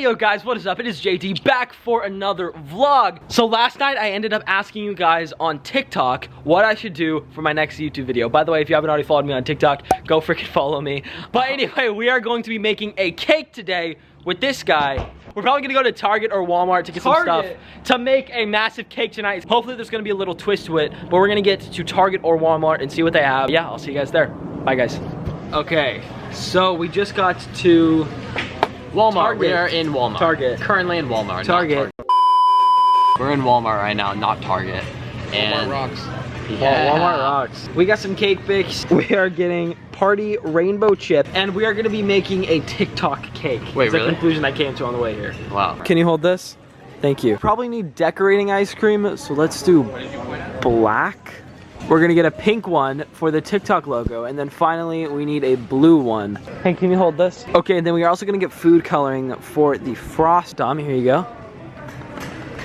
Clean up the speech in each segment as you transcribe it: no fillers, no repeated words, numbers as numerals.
Yo guys, what is up? It is JT back for another vlog. So last night I ended up asking you guys on TikTok what I should do for my next YouTube video. By the way, if you haven't already followed me on TikTok, go freaking follow me. But anyway, we are going to be making a cake today with this guy. We're probably gonna go to Target or Walmart to get some stuff to make a massive cake tonight. Hopefully there's gonna be a little twist to it, but we're gonna get to Target or Walmart and see what they have. Yeah, I'll see you guys there. Bye guys. Okay, so we just got to Walmart. Target. We are in Walmart. Target. Currently in Walmart. Target. We're in Walmart right now, not Target. And Walmart rocks. Yeah. Walmart rocks. We got some cake mix. We are getting party rainbow chip, and we are gonna be making a TikTok cake. Wait, It's really? the conclusion I came to on the way here. Wow. Can you hold this? Thank you. Probably need decorating ice cream, so let's do black. We're gonna get a pink one for the TikTok logo, and then finally we need a blue one. Hey, can you hold this? Okay, and then we are also gonna get food coloring for the frost. Dom, here you go.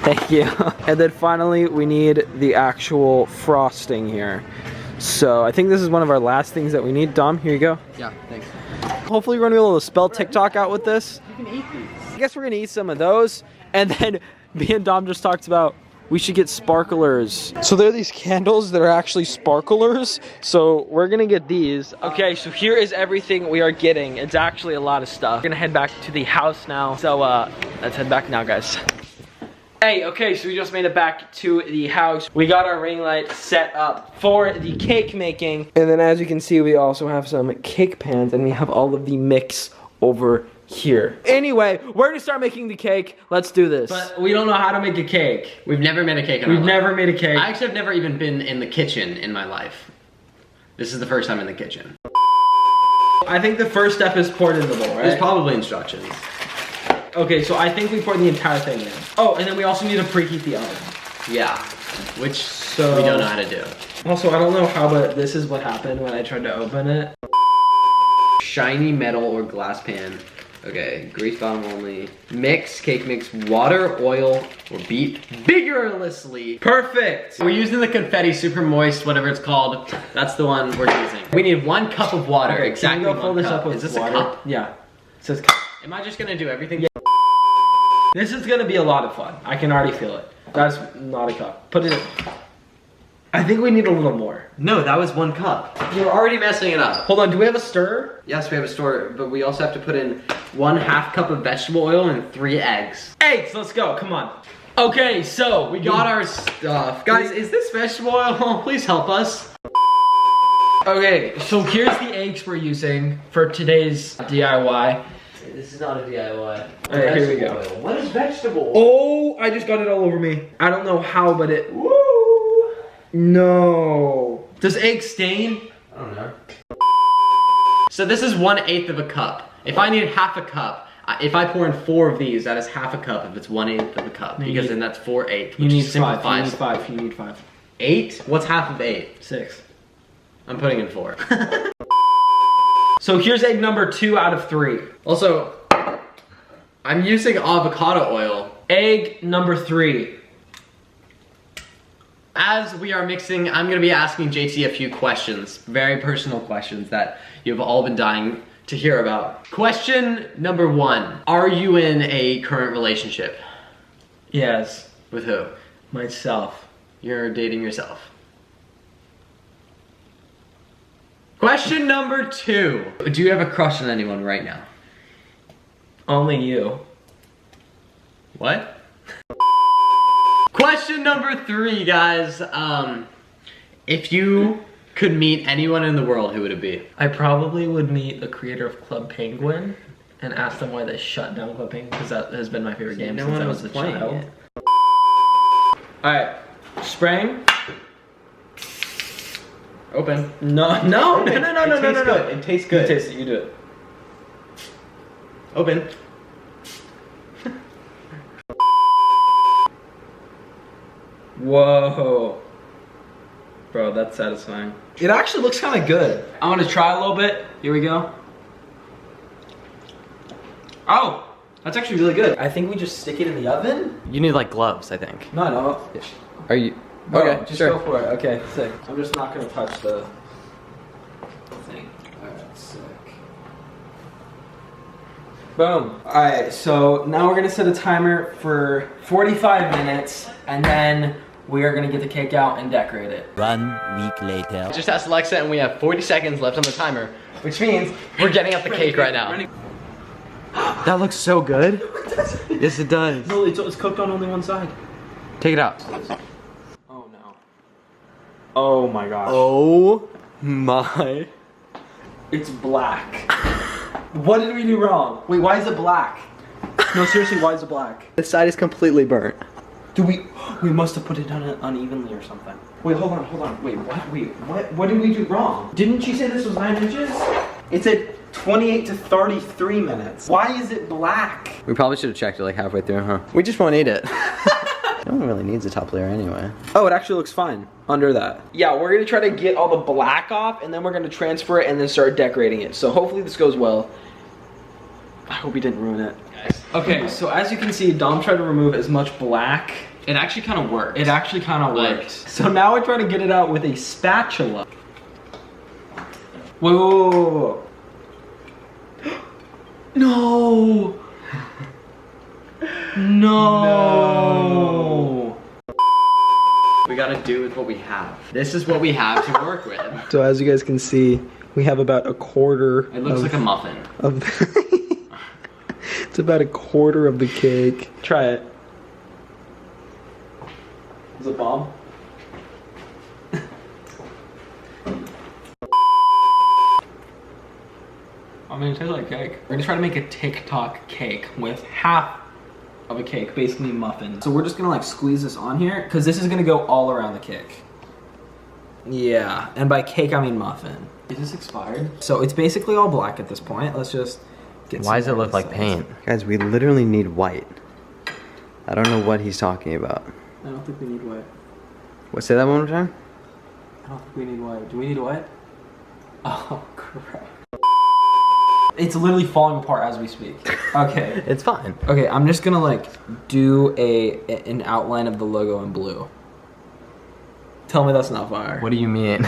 Thank you. And then finally we need the actual frosting here. So I think this is one of our last things that we need. Dom, here you go. Yeah, thanks. Hopefully we're gonna be able to spell TikTok out with this. You can eat these. I guess we're gonna eat some of those, and then me and Dom just talked about we should get sparklers. So there are these candles that are actually sparklers, so we're gonna get these. Okay, so here is everything we are getting. It's actually a lot of stuff. We're gonna head back to the house now. So let's head back now, guys. Hey, okay, so we just made it back to the house. We got our ring light set up for the cake making. And then as you can see, we also have some cake pans, and we have all of the mix over here. Anyway, we're gonna start making the cake. Let's do this. But we don't know how to make a cake. We've never made a cake in our We've life. never made a cake. I actually have never even been in the kitchen in my life. This is the first time in the kitchen. I think the first step is poured in the bowl, right? There's probably instructions. Okay, so I think we poured the entire thing in. Oh, and then we also need to preheat the oven. Yeah, which So- we don't know how to do. Also, I don't know how, but this is what happened when I tried to open it. Shiny metal or glass pan. Okay, grease bottom only. Mix, cake mix, water, oil, or beat vigorously. Perfect! We're using the confetti super moist, whatever it's called. That's the one we're using. We need 1 cup of water. Okay, exactly. can you go fill one this cup. up with Is this water? a cup? Yeah. It says cup. Am I just gonna do everything? Yeah. This is gonna be a lot of fun. I can already feel it. That's not a cup. Put it in. I think we need a little more. No, that was 1 cup. You're already messing it up. Hold on, do we have a stirrer? Yes, we have a store, but we also have to put in 1/2 cup of vegetable oil and 3 eggs. Eggs, let's go, come on. Okay, so We got our stuff. Guys, is this vegetable oil? Please help us. Okay, so here's the eggs we're using for today's DIY. This is not a DIY. Alright, here we go. What is vegetable oil? Oh, I just got it all over me. I don't know how, but it... Woo! No. Does egg stain? I don't know. So this is 1/8 of a cup. If I need 1/2 a cup, if I pour in 4 of these, that is 1/2 a cup if it's 1/8 of a cup. No, Because then that's 4/8, You which need 5, you simplifies. need 5, you need 5. 8? What's 1/2 of 8? 6. I'm putting in 4. So here's egg number 2 out of 3. Also, I'm using avocado oil. Egg number 3. As we are mixing, I'm gonna be asking JT a few questions. Very personal questions that you've all been dying to hear about. Question number 1. Are you in a current relationship? Yes. With who? Myself. You're dating yourself. Question number 2. Do you have a crush on anyone right now? Only you. What? Question number 3, guys. If you could meet anyone in the world, who would it be? I probably would meet the creator of Club Penguin and ask them why they shut down Club Penguin, because that has been my favorite game No since one I was was a playing child. it. Alright, spraying. Open. No, no, no, no, no, no, no, no, no. It tastes You good. taste it, you do it. Open. Whoa. Bro, that's satisfying. It actually looks kind of good. I'm gonna try a little bit. Here we go. Oh, that's actually really good. I think we just stick it in the oven. You need like gloves, I think. No, no. Are you? Bro, Okay, just sure. go for it. Okay, sick. I'm just not gonna touch the thing. Alright, sick. Boom. All right, so now we're gonna set a timer for 45 minutes, and then we are gonna get the cake out and decorate it. 1 week later. Just asked Alexa and we have 40 seconds left on the timer, which means we're getting up the cake right now. That looks so good. Yes, it does. No, it's cooked on only one side. Take it out. Oh no. Oh my gosh. Oh my. It's black. What did we do wrong? Wait, why is it black? No, seriously, why is it black? This side is completely burnt. Do we must have put it on unevenly or something. Wait, hold on. Wait, what did we do wrong? Didn't you say this was 9 inches? It said 28 to 33 minutes. Why is it black? We probably should have checked it like halfway through, huh? We just won't eat it. No one really needs a top layer anyway. Oh, it actually looks fine under that. Yeah, we're gonna try to get all the black off and then we're gonna transfer it and then start decorating it. So hopefully this goes well. I hope we didn't ruin it. Okay, so as you can see, Dom tried to remove as much black. It actually kind of worked. It actually kind of worked. So now we're trying to get it out with a spatula. Whoa. No. No. We gotta do with what we have. This is what we have to work with. So as you guys can see, we have about a quarter. It looks like a muffin. It's about a quarter of the cake. Try it. Is it bomb? I mean, it tastes like cake. We're gonna try to make a TikTok cake with half of a cake, basically muffin. So we're just gonna like squeeze this on here, because this is gonna go all around the cake. Yeah, and by cake I mean muffin. Is this expired? So it's basically all black at this point. Let's just get Why does it look like paint? Guys, we literally need white. I don't know what he's talking about. I don't think we need white. What, say that one more time? I don't think we need white. Do we need white? Oh, crap. It's literally falling apart as we speak. Okay. It's fine. Okay, I'm just gonna like do an outline of the logo in blue. Tell me that's not fire. What do you mean?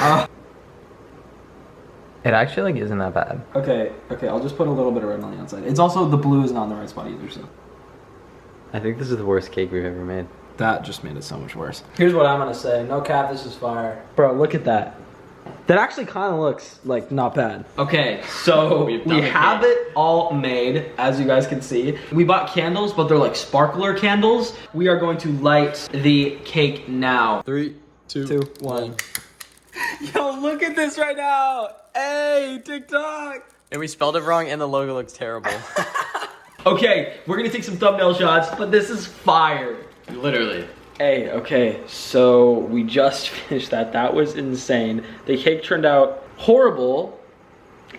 It actually like isn't that bad. Okay, I'll just put a little bit of red on the outside. It's also, the blue is not in the right spot either, so. I think this is the worst cake we've ever made. That just made it so much worse. Here's what I'm gonna say. No cap, this is fire. Bro, look at that. That actually kind of looks like not bad. Okay, so we have it all made, as you guys can see. We bought candles, but they're like sparkler candles. We are going to light the cake now. 3, 2, 1. Yo, look at this right now. Hey, TikTok. And we spelled it wrong and the logo looks terrible. Okay, we're gonna take some thumbnail shots, but this is fire. Literally. Hey, okay, so we just finished that. That was insane. The cake turned out horrible.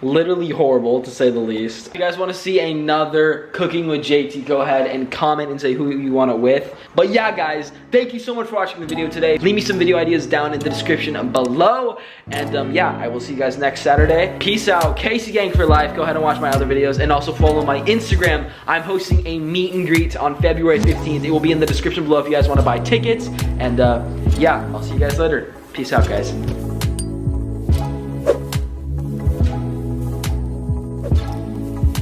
Literally horrible, to say the least. If you guys want to see another Cooking with JT, go ahead and comment and say who you want it with. But yeah, guys, thank you so much for watching the video today. Leave me some video ideas down in the description below. And yeah, I will see you guys next Saturday. Peace out. Casey Gang for life. Go ahead and watch my other videos. And also follow my Instagram. I'm hosting a meet and greet on February 15th. It will be in the description below if you guys want to buy tickets. And yeah, I'll see you guys later. Peace out, guys.